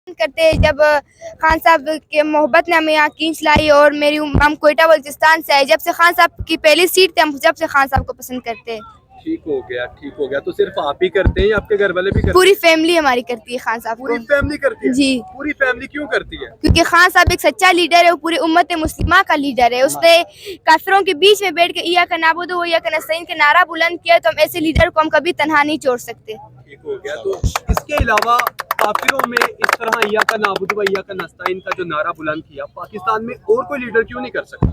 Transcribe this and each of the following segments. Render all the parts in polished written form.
करते जब खान साहब के मोहब्बत ने हमें यहाँ खींच लाई और हम कोयटा बल्चिस्तान से आए। जब से खान साहब की पहली सीट थी, हम जब से खान साहब को पसंद करते हैं। ठीक हो गया, ठीक हो गया। तो सिर्फ आप ही करते हैं या आपके घर वाले भी करते हैं? पूरी फैमिली हमारी करती है खान साहब को। पूरी फैमिली करती है? जी। पूरी फैमिली क्यों करती है? क्योंकि खान साहब एक सच्चा लीडर है, वो पूरी उम्मत मुस्लिमा का लीडर है। उसने काफिरों के बीच में बैठ के इय्याका नाबुदु व इय्याका नस्तईन का नारा बुलंद किया, तो हम ऐसे लीडर को हम कभी तन्हा नहीं छोड़ सकते। ठीक हो गया। तो इसके अलावा काफिरों में इस तरह इय्याका नाबुदु व इय्याका नस्तईन का जो नारा बुलंद किया, पाकिस्तान में और कोई लीडर क्यों नहीं कर सकता?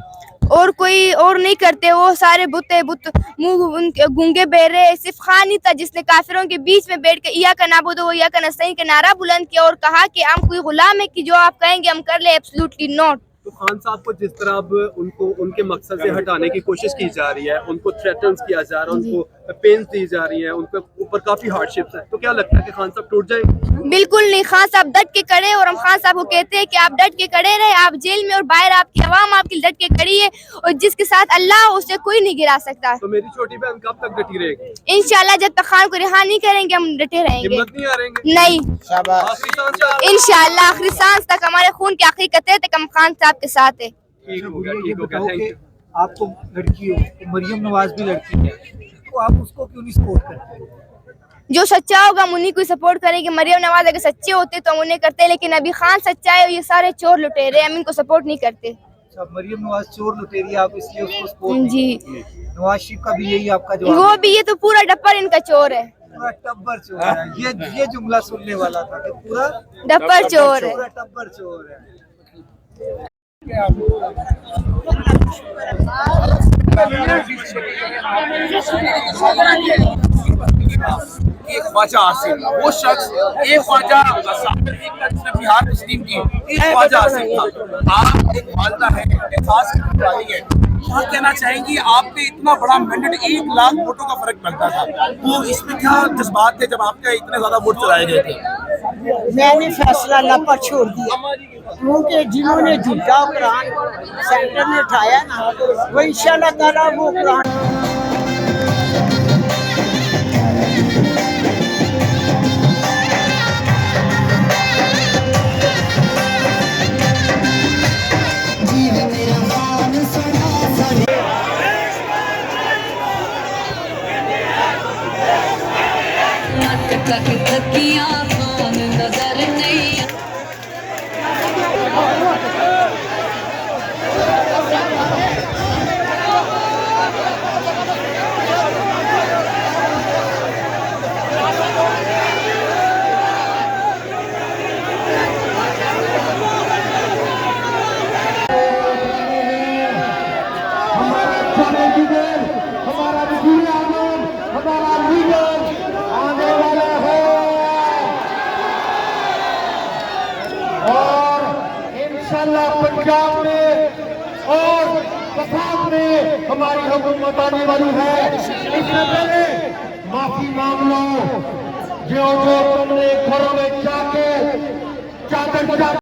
और कोई और नहीं करते, वो सारे बुत मुंह गूंगे बहरे। सिर्फ खान ही था जिसने काफिरों के बीच में बैठ के इय्याका नाबुदु व इय्याका नस्तईन का नारा बुलंद किया और कहा कि हम कोई गुलाम है कि जो आप कहेंगे हम कर ले, एब्सोल्युटली नॉट। तो खान साहब को जिस तरह अब उनको उनके मकसद से हटाने की कोशिश की जा रही है, उनको थ्रेटन्स किया जा रहा है, उनको पेन्स दी जा रही है, उनके ऊपर काफी हार्डशिप्स है, तो क्या लगता है कि खान साहब टूट जाएंगे? बिल्कुल नहीं, खान साहब डट के खड़े और हम खान साहब को कहते हैं कि आप डट के खड़े रहे। आप जेल में और बाहर आपकी आवाम आपकी डट के खड़ी है और जिसके साथ अल्लाह उसे कोई नहीं गिरा सकता। तो मेरी छोटी बहन कब तक डटी रहेगी? इंशाल्लाह जब तक खान को रिहा नहीं करेंगे हम डटे रहेंगे। हिम्मत नहीं हारेंगे? नहीं, आखिरी सांस तक? इंशाल्लाह आखिरी सांस तक, हमारे खून की आखिरी कतरे तक हम खान साहब के साथ है। ठीक हो गया, ठीक हो गया। Thank you. आप तो लड़की हो, तो मरियम नवाज भी लड़की है, तो आप उसको क्यों नहीं सपोर्ट करते? जो सच्चा होगा हम उन्हीं को सपोर्ट करेंगे। मरियम नवाज अगर सच्चे होते तो हम उन्हें करते, लेकिन अभी खान सच्चा है और ये सारे चोर लुटेरे, हम इनको सपोर्ट नहीं करते। मरियम नवाज चोर लुटेरी, आप इसलिए उसको सपोर्ट जी। नवाज शरीफ का भी यही आपका जवाब? वो भी, ये तो पूरा डप्पर इनका चोर है, पूरा टब्बर चोर है। ये जुमला सुनने वाला था कि पूरा डप्पर चोर है। पूरा टब्बर चोर है। एक ख्वाजा हासिल, वो शख्स एक ख्वाजा बिहार मुस्लिम की एक ख्वाजा हासिल था। आप एक वालदा है, एक खास वाली है, क्या कहना चाहेंगी? आपने इतना बड़ा मैंडेट 1 लाख वोटों का फर्क पड़ता था, तो इसमें क्या जज्बात थे जब आपके इतने ज्यादा वोट चलाए गए थे? मैंने फैसला अल्लाह पर छोड़ दिया, क्योंकि जिन्होंने झूठा कुरान सेंटर में उठाया ना, वो इंशाल्लाह ताला वो कुरान पंजाब में और पंजाब में हमारी हुकूमत आने वाली है। इससे पहले माफी मांग लो, जो तुमने घरों में जाके चादर